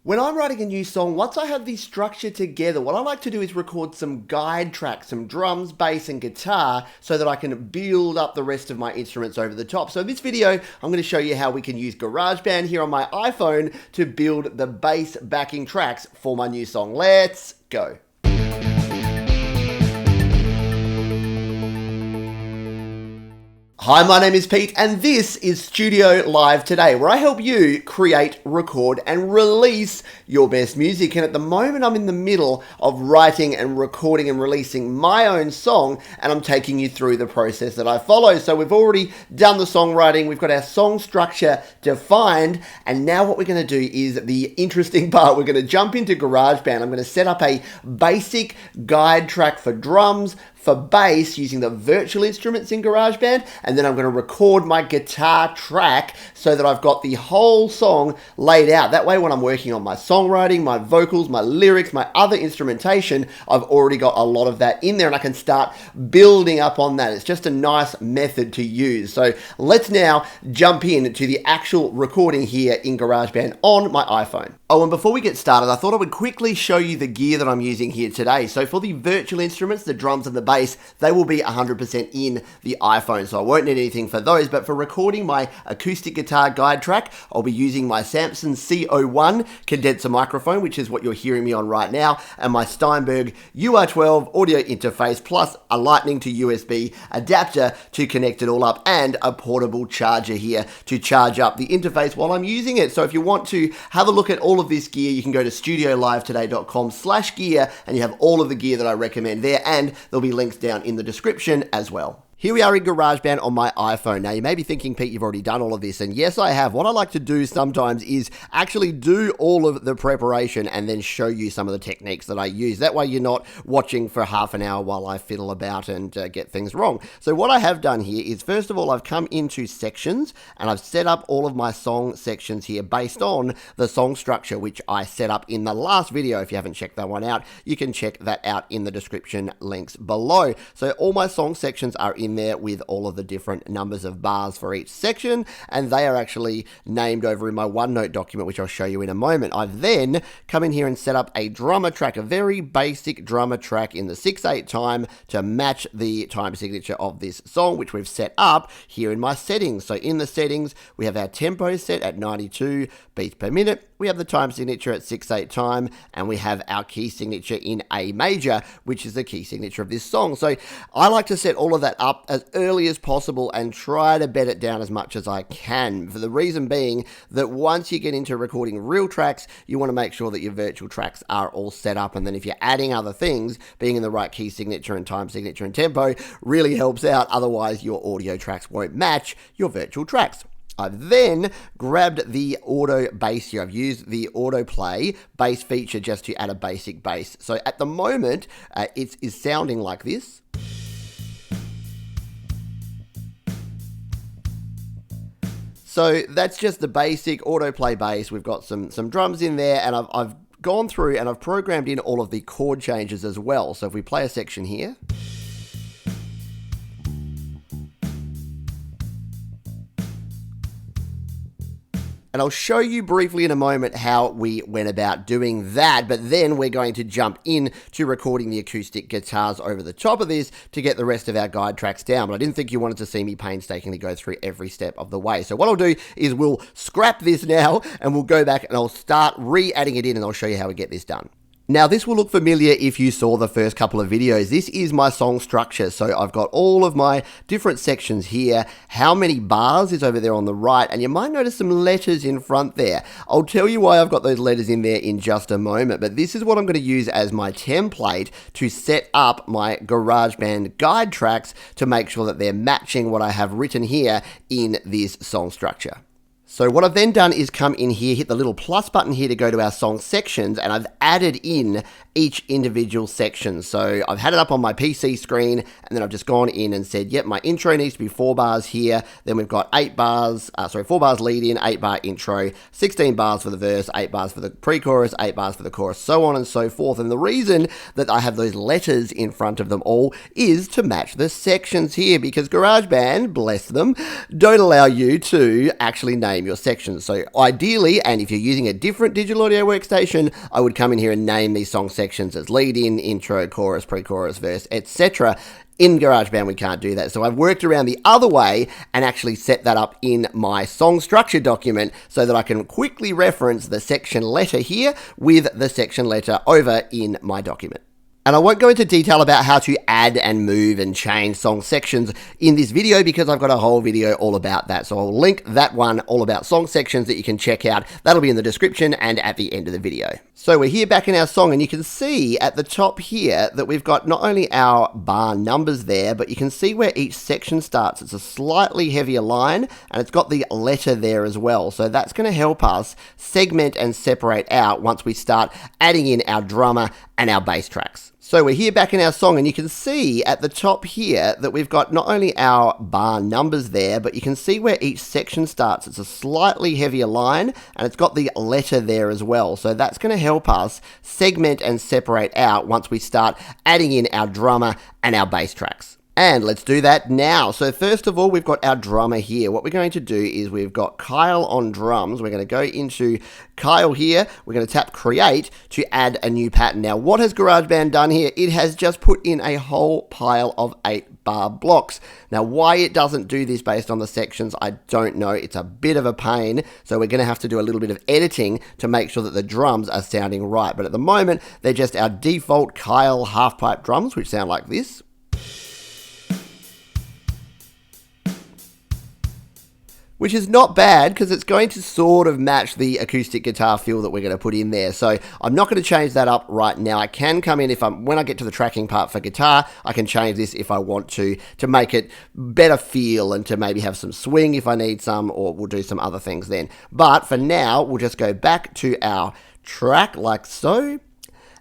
When I'm writing a new song, once I have the structure together, what I like to do is record some guide tracks, some drums, bass, and guitar, so that I can build up the rest of my instruments over the top. So in this video, I'm going to show you how we can use GarageBand here on my iPhone to build the bass backing tracks for my new song. Let's go. Hi, my name is Pete, and this is Studio Live Today, where I help you create, record, and release your best music. And at the moment, I'm in the middle of writing and recording and releasing my own song, and I'm taking you through the process that I follow. So we've already done the songwriting, we've got our song structure defined, and now what we're going to do is the interesting part. We're going to jump into GarageBand. I'm going to set up a basic guide track for drums, for bass using the virtual instruments in GarageBand, and then I'm going to record my guitar track so that I've got the whole song laid out. That way when I'm working on my songwriting, my vocals, my lyrics, my other instrumentation, I've already got a lot of that in there and I can start building up on that. It's just a nice method to use. So let's now jump in to the actual recording here in GarageBand on my iPhone. Oh, and before we get started, I thought I would quickly show you the gear that I'm using here today. So for the virtual instruments, the drums and the bass, they will be 100% in the iPhone, so I won't need anything for those. But for recording my acoustic guitar guide track, I'll be using my Sampson CO1 condenser microphone, which is what you're hearing me on right now, and my Steinberg UR12 audio interface, plus a lightning to USB adapter to connect it all up, and a portable charger here to charge up the interface while I'm using it. So if you want to have a look at all of this gear, you can go to studiolivetoday.com/gear, and you have all of the gear that I recommend there, and there'll be links down in the description as well. Here we are in GarageBand on my iPhone. Now, you may be thinking, Pete, you've already done all of this, and yes, I have. What I like to do sometimes is actually do all of the preparation and then show you some of the techniques that I use. That way you're not watching for half an hour while I fiddle about and get things wrong. So what I have done here is, first of all, I've come into sections, and I've set up all of my song sections here based on the song structure, which I set up in the last video. If you haven't checked that one out, you can check that out in the description links below. So all my song sections are in there with all of the different numbers of bars for each section, and they are actually named over in my OneNote document, which I'll show you in a moment. I've then come in here and set up a drummer track, a very basic drummer track in the 6/8 time to match the time signature of this song, which we've set up here in my settings. So in the settings, we have our tempo set at 92 beats per minute. We have the time signature at 6/8 time, and we have our key signature in A major, which is the key signature of this song. So I like to set all of that up as early as possible and try to bed it down as much as I can, for the reason being that once you get into recording real tracks, you want to make sure that your virtual tracks are all set up, and then if you're adding other things, being in the right key signature and time signature and tempo really helps out. Otherwise, your audio tracks won't match your virtual tracks. I've then grabbed the auto bass here. I've used the autoplay bass feature just to add a basic bass. So at the moment, it is sounding like this. So that's just the basic autoplay bass. We've got some drums in there, and I've gone through and I've programmed in all of the chord changes as well. So if we play a section here. And I'll show you briefly in a moment how we went about doing that, but then we're going to jump in to recording the acoustic guitars over the top of this to get the rest of our guide tracks down. But I didn't think you wanted to see me painstakingly go through every step of the way. So what I'll do is we'll scrap this now, and we'll go back and I'll start re-adding it in, and I'll show you how we get this done. Now, this will look familiar if you saw the first couple of videos. This is my song structure. So I've got all of my different sections here. How many bars is over there on the right, and you might notice some letters in front there. I'll tell you why I've got those letters in there in just a moment, but this is what I'm going to use as my template to set up my GarageBand guide tracks to make sure that they're matching what I have written here in this song structure. So what I've then done is come in here, hit the little plus button here to go to our song sections, and I've added in each individual section. So I've had it up on my PC screen, and then I've just gone in and said, yep, my intro needs to be 4 bars here. Then we've got 4 bars lead in, 8 bar intro, 16 bars for the verse, 8 bars for the pre-chorus, 8 bars for the chorus, so on and so forth. And the reason that I have those letters in front of them all is to match the sections here, because GarageBand, bless them, don't allow you to actually name name your sections. So ideally, and if you're using a different digital audio workstation, I would come in here and name these song sections as lead in, intro, chorus, pre-chorus, verse, etc. In GarageBand, we can't do that. So I've worked around the other way and actually set that up in my song structure document so that I can quickly reference the section letter here with the section letter over in my document. And I won't go into detail about how to add and move and change song sections in this video because I've got a whole video all about that. So I'll link that one all about song sections that you can check out. That'll be in the description and at the end of the video. So we're here back in our song and you can see at the top here that we've got not only our bar numbers there, but you can see where each section starts. It's a slightly heavier line and it's got the letter there as well. So that's going to help us segment and separate out once we start adding in our drummer and our bass tracks. So we're here back in our song and you can see at the top here that we've got not only our bar numbers there, but you can see where each section starts. It's a slightly heavier line and it's got the letter there as well. So that's going to help us segment and separate out once we start adding in our drummer and our bass tracks. And let's do that now. So first of all, we've got our drummer here. What we're going to do is we've got Kyle on drums. We're going to go into Kyle here. We're going to tap create to add a new pattern. Now, what has GarageBand done here? It has just put in a whole pile of 8-bar blocks. Now, why it doesn't do this based on the sections, I don't know. It's a bit of a pain. So we're going to have to do a little bit of editing to make sure that the drums are sounding right. But at the moment, they're just our default Kyle half-pipe drums, which sound like this. Which is not bad because it's going to sort of match the acoustic guitar feel that we're going to put in there. So I'm not going to change that up right now. I can come in when I get to the tracking part for guitar, I can change this if I want to make it better feel and to maybe have some swing if I need some, or we'll do some other things then. But for now, we'll just go back to our track like so.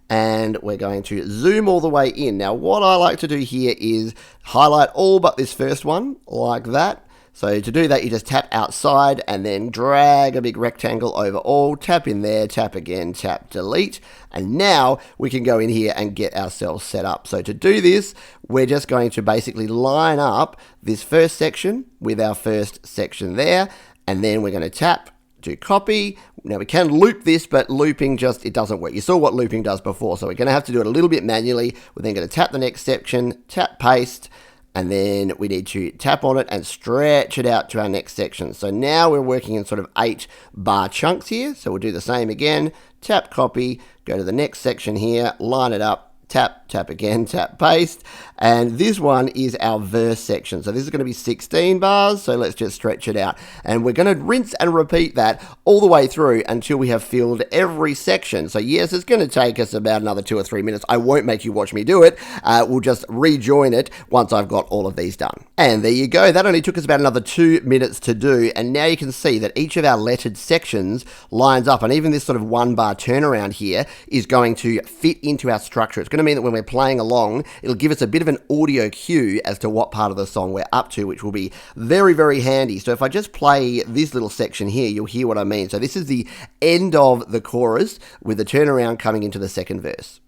And we're going to zoom all the way in. Now, what I like to do here is highlight all but this first one like that. So to do that, you just tap outside and then drag a big rectangle over all, tap in there, tap again, tap delete. And now we can go in here and get ourselves set up. So to do this, we're just going to basically line up this first section with our first section there. And then we're going to tap to copy. Now we can loop this, but looping it doesn't work. You saw what looping does before. So we're going to have to do it a little bit manually. We're then going to tap the next section, tap paste. And then we need to tap on it and stretch it out to our next section. So now we're working in sort of 8-bar chunks here. So we'll do the same again. Tap copy, go to the next section here, line it up, tap, tap again, tap paste. And this one is our verse section. So this is going to be 16 bars. So let's just stretch it out. And we're going to rinse and repeat that all the way through until we have filled every section. So yes, it's going to take us about another 2 or 3 minutes. I won't make you watch me do it. We'll just rejoin it once I've got all of these done. And there you go. That only took us about another 2 minutes to do. And now you can see that each of our lettered sections lines up. And even this sort of 1-bar turnaround here is going to fit into our structure. It's going to mean that when we're playing along, it'll give us a bit of an audio cue as to what part of the song we're up to, which will be very, very handy. So if I just play this little section here, you'll hear what I mean. So this is the end of the chorus with the turnaround coming into the second verse.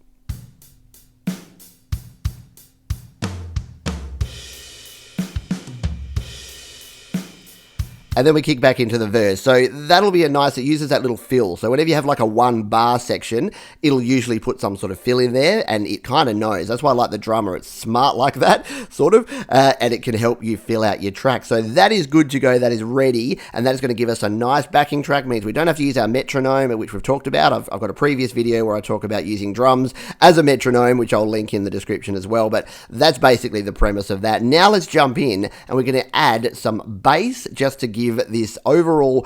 And then we kick back into the verse. So that'll be it uses that little fill. So whenever you have like a 1-bar section, it'll usually put some sort of fill in there, and it kind of knows. That's why I like the drummer. It's smart like that, sort of, and it can help you fill out your track. So that is good to go. That is ready, and that is going to give us a nice backing track. Means we don't have to use our metronome, which we've talked about. I've got a previous video where I talk about using drums as a metronome, which I'll link in the description as well. But that's basically the premise of that. Now let's jump in, and we're going to add some bass just to give this overall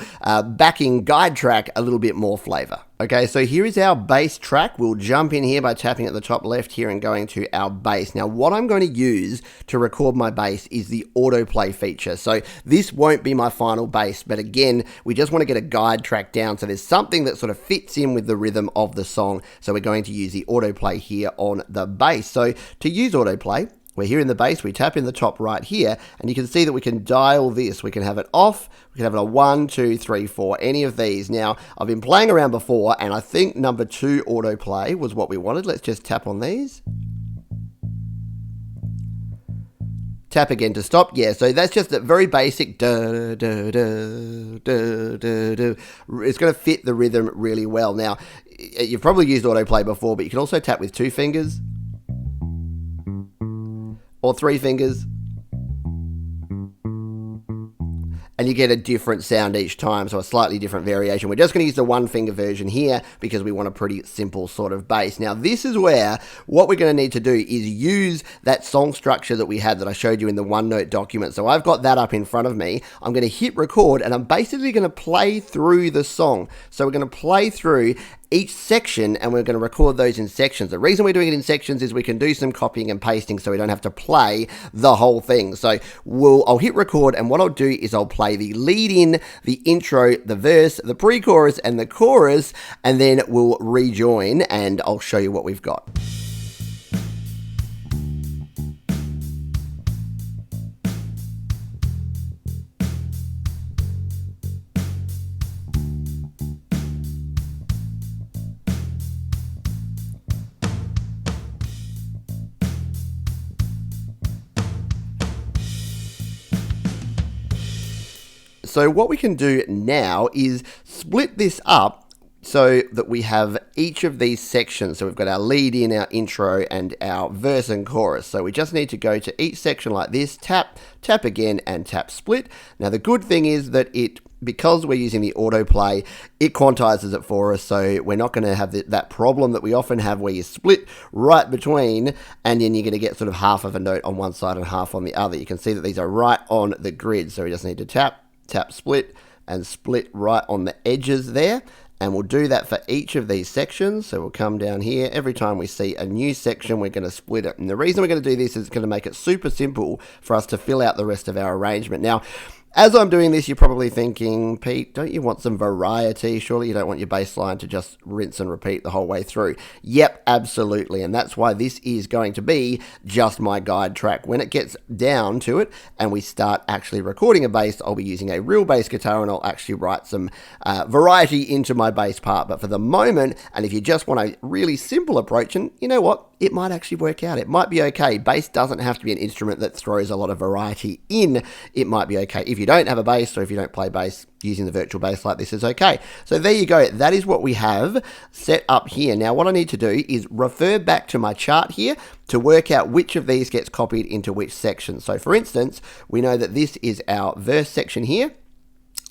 backing guide track a little bit more flavor. Okay, so here is our bass track. We'll jump in here by tapping at the top left here and going to our bass. Now, what I'm going to use to record my bass is the autoplay feature. So this won't be my final bass, but again, we just want to get a guide track down so there's something that sort of fits in with the rhythm of the song. So we're going to use the autoplay here on the bass. So to use autoplay, we're here in the bass, we tap in the top right here, and you can see that we can dial this. We can have it off, we can have it a 1, 2, 3, 4, any of these. Now, I've been playing around before, and I think number 2 autoplay was what we wanted. Let's just tap on these. Tap again to stop. Yeah, so that's just a very basic da, da, da, da, da, da. It's going to fit the rhythm really well. Now, you've probably used autoplay before, but you can also tap with 2 fingers or 3 fingers, and you get a different sound each time, so a slightly different variation. We're just going to use the 1-finger version here because we want a pretty simple sort of bass. Now, this is where what we're going to need to do is use that song structure that we had that I showed you in the OneNote document. So I've got that up in front of me. I'm going to hit record, and I'm basically going to play through the song. So we're going to play through each section, and we're going to record those in sections. The reason we're doing it in sections is we can do some copying and pasting so we don't have to play the whole thing. So I'll hit record, and what I'll do is I'll play the lead in, the intro, the verse, the pre-chorus, and the chorus, and then we'll rejoin, and I'll show you what we've got. So what we can do now is split this up so that we have each of these sections. So we've got our lead in, our intro, and our verse and chorus. So we just need to go to each section like this, tap, tap again, and tap split. Now the good thing is that because we're using the autoplay, it quantizes it for us, so we're not going to have that problem that we often have where you split right between, and then you're going to get sort of half of a note on one side and half on the other. You can see that these are right on the grid, so we just need to tap, tap, split, and split right on the edges there. And we'll do that for each of these sections. So we'll come down here. Every time we see a new section, we're going to split it. And the reason we're going to do this is it's going to make it super simple for us to fill out the rest of our arrangement. Now, as I'm doing this, you're probably thinking, Pete, don't you want some variety? Surely you don't want your bass line to just rinse and repeat the whole way through. Yep, absolutely. And that's why this is going to be just my guide track. When it gets down to it and we start actually recording a bass, I'll be using a real bass guitar and I'll actually write some variety into my bass part. But for the moment, and if you just want a really simple approach, and you know what? It might actually work out. It might be okay. Bass doesn't have to be an instrument that throws a lot of variety in. It might be okay. If you don't have a bass, or if you don't play bass, using the virtual bass like this is okay. So there you go. That is what we have set up here. Now what I need to do is refer back to my chart here to work out which of these gets copied into which section. So for instance, we know that this is our verse section here.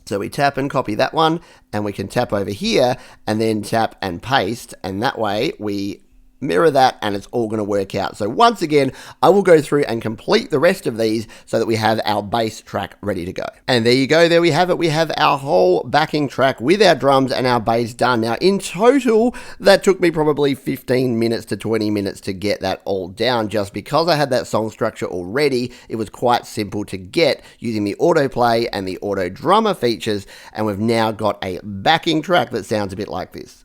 So we tap and copy that one, and we can tap over here and then tap and paste, and that way we mirror that and it's all going to work out. So once again, I will go through and complete the rest of these so that we have our bass track ready to go. And there you go, there we have it. We have our whole backing track with our drums and our bass done. Now in total, that took me probably 15 minutes to 20 minutes to get that all down. Just because I had that song structure already, it was quite simple to get using the autoplay and the auto drummer features, and we've now got a backing track that sounds a bit like this.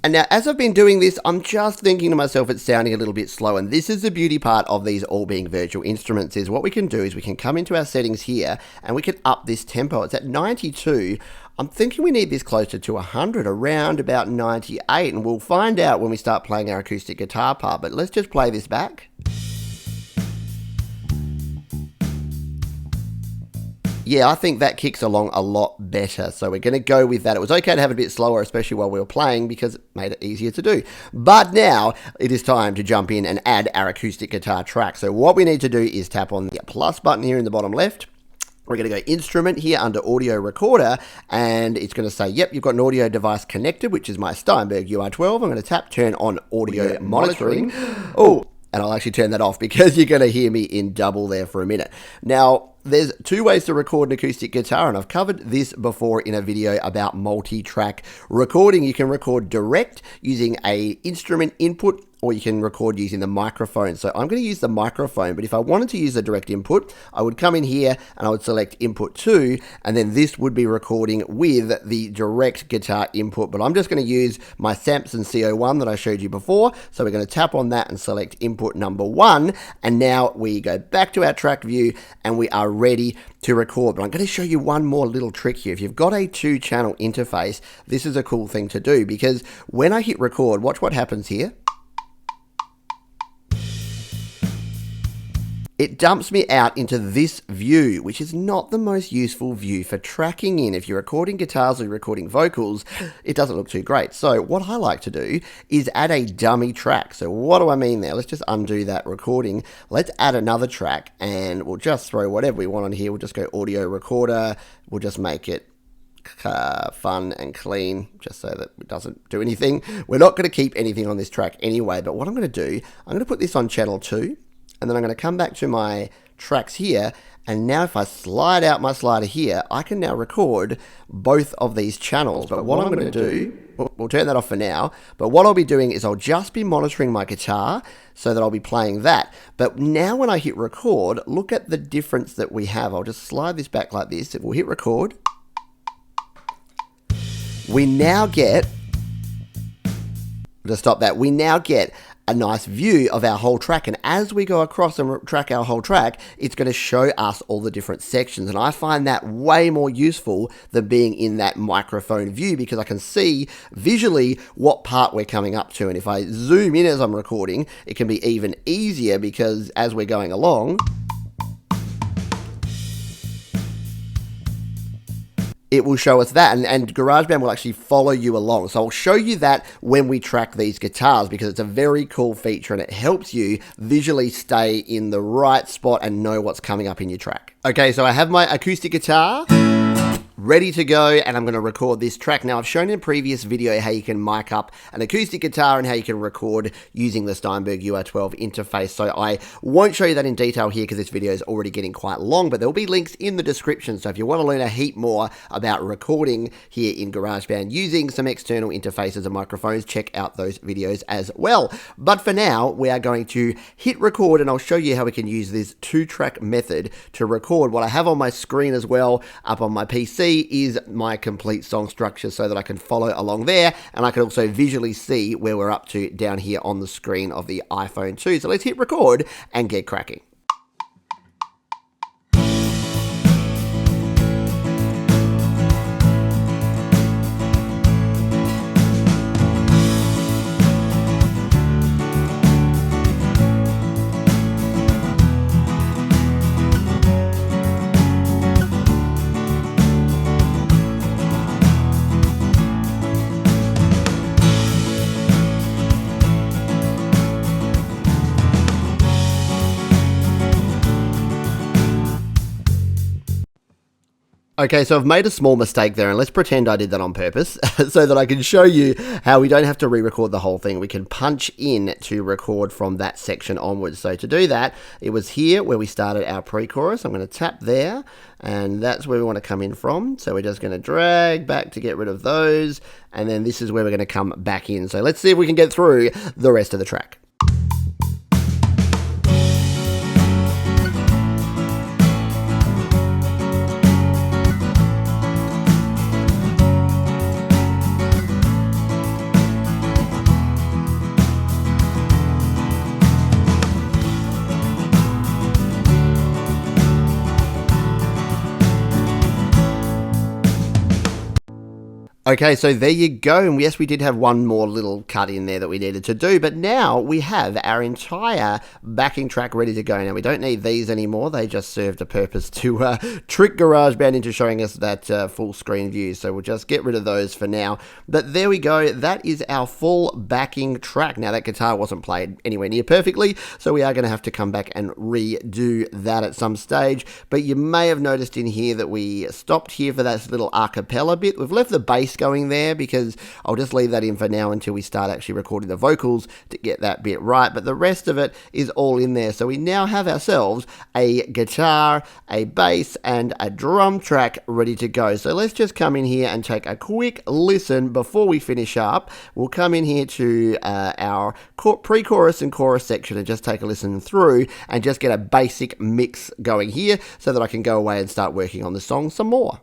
And now, as I've been doing this, I'm just thinking to myself, it's sounding a little bit slow. And this is the beauty part of these all being virtual instruments, is what we can do is we can come into our settings here and we can up this tempo. It's at 92. I'm thinking we need this closer to 100, around about 98. And we'll find out when we start playing our acoustic guitar part. But let's just play this back. Yeah, I think that kicks along a lot better. So we're going to go with that. It was okay to have it a bit slower, especially while we were playing, because it made it easier to do. But now it is time to jump in and add our acoustic guitar track. So what we need to do is tap on the plus button here in the bottom left. We're going to go instrument here under audio recorder, and it's going to say, yep, you've got an audio device connected, which is my Steinberg UR12. I'm going to tap turn on audio monitoring. Oh, and I'll actually turn that off because you're going to hear me in double there for a minute. Now, there's two ways to record an acoustic guitar, and I've covered this before in a video about multi-track recording. You can record direct using a instrument input or you can record using the microphone. So I'm going to use the microphone, but if I wanted to use the direct input, I would come in here and I would select input 2, and then this would be recording with the direct guitar input. But I'm just going to use my Sampson CO1 that I showed you before. So we're going to tap on that and select input number 1, and now we go back to our track view and we are ready to record. But I'm going to show you one more little trick here. If you've got a 2-channel interface, this is a cool thing to do, because when I hit record, watch what happens here. It dumps me out into this view, which is not the most useful view for tracking in. If you're recording guitars or you're recording vocals, it doesn't look too great. So what I like to do is add a dummy track. So what do I mean there? Let's just undo that recording. Let's add another track, and we'll just throw whatever we want on here. We'll just go audio recorder. We'll just make it fun and clean, just so that it doesn't do anything. We're not going to keep anything on this track anyway, but what I'm going to do, I'm going to put this on channel 2. And then I'm going to come back to my tracks here, and now if I slide out my slider here, I can now record both of these channels. But what I'm going to do, we'll turn that off for now, but what I'll be doing is I'll just be monitoring my guitar so that I'll be playing that. But now when I hit record, look at the difference that we have. I'll just slide this back like this. We'll hit record. We now get, to stop that, we now get a nice view of our whole track, and as we go across and track our whole track, it's going to show us all the different sections, and I find that way more useful than being in that microphone view, because I can see visually what part we're coming up to. And if I zoom in as I'm recording, it can be even easier, because as we're going along, it will show us that, and GarageBand will actually follow you along. So I'll show you that when we track these guitars, because it's a very cool feature and it helps you visually stay in the right spot and know what's coming up in your track. Okay, so I have my acoustic guitar ready to go, and I'm going to record this track. Now, I've shown in a previous video how you can mic up an acoustic guitar and how you can record using the Steinberg UR12 interface, so I won't show you that in detail here because this video is already getting quite long, but there'll be links in the description, so if you want to learn a heap more about recording here in GarageBand using some external interfaces and microphones, check out those videos as well. But for now, we are going to hit record, and I'll show you how we can use this 2-track method to record. What I have on my screen as well, up on my PC, is my complete song structure so that I can follow along there, and I can also visually see where we're up to down here on the screen of the iPhone 2. So let's hit record and get cracking. Okay, so I've made a small mistake there, and let's pretend I did that on purpose so that I can show you how we don't have to re-record the whole thing. We can punch in to record from that section onwards. So to do that, it was here where we started our pre-chorus. I'm going to tap there, and that's where we want to come in from. So we're just going to drag back to get rid of those, and then this is where we're going to come back in. So let's see if we can get through the rest of the track. Okay, so there you go, and yes, we did have one more little cut in there that we needed to do, but now we have our entire backing track ready to go. Now, we don't need these anymore, they just served a purpose to trick GarageBand into showing us that full screen view, so we'll just get rid of those for now. But there we go, that is our full backing track. Now, that guitar wasn't played anywhere near perfectly, so we are going to have to come back and redo that at some stage, but you may have noticed in here that we stopped here for that little a cappella bit. We've left the bass going there, because I'll just leave that in for now until we start actually recording the vocals to get that bit right. But the rest of it is all in there. So we now have ourselves a guitar, a bass, and a drum track ready to go. So let's just come in here and take a quick listen before we finish up. We'll come in here to our pre-chorus and chorus section and just take a listen through and just get a basic mix going here so that I can go away and start working on the song some more.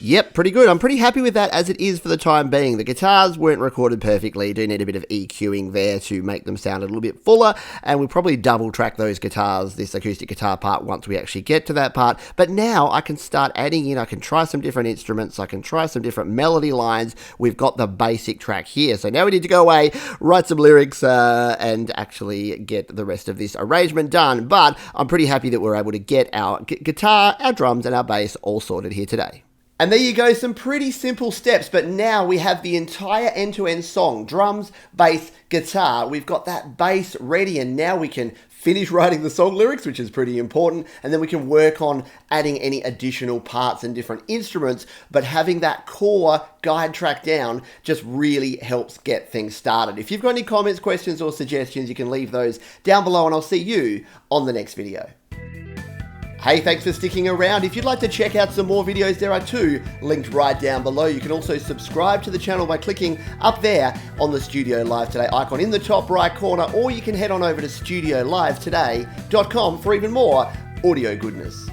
Yep, pretty good. I'm pretty happy with that as it is for the time being. The guitars weren't recorded perfectly. Do need a bit of EQing there to make them sound a little bit fuller, and we'll probably double track those guitars, this acoustic guitar part, once we actually get to that part. But now I can start adding in, I can try some different instruments, I can try some different melody lines. We've got the basic track here. So now we need to go away, write some lyrics, and actually get the rest of this arrangement done. But I'm pretty happy that we're able to get our guitar, our drums, and our bass all sorted here today. And there you go, some pretty simple steps, but now we have the entire end-to-end song, drums, bass, guitar. We've got that bass ready, and now we can finish writing the song lyrics, which is pretty important, and then we can work on adding any additional parts and different instruments. But having that core guide track down just really helps get things started. If you've got any comments, questions, or suggestions, you can leave those down below, and I'll see you on the next video. Hey, thanks for sticking around. If you'd like to check out some more videos, there are two linked right down below. You can also subscribe to the channel by clicking up there on the Studio Live Today icon in the top right corner, or you can head on over to studiolivetoday.com for even more audio goodness.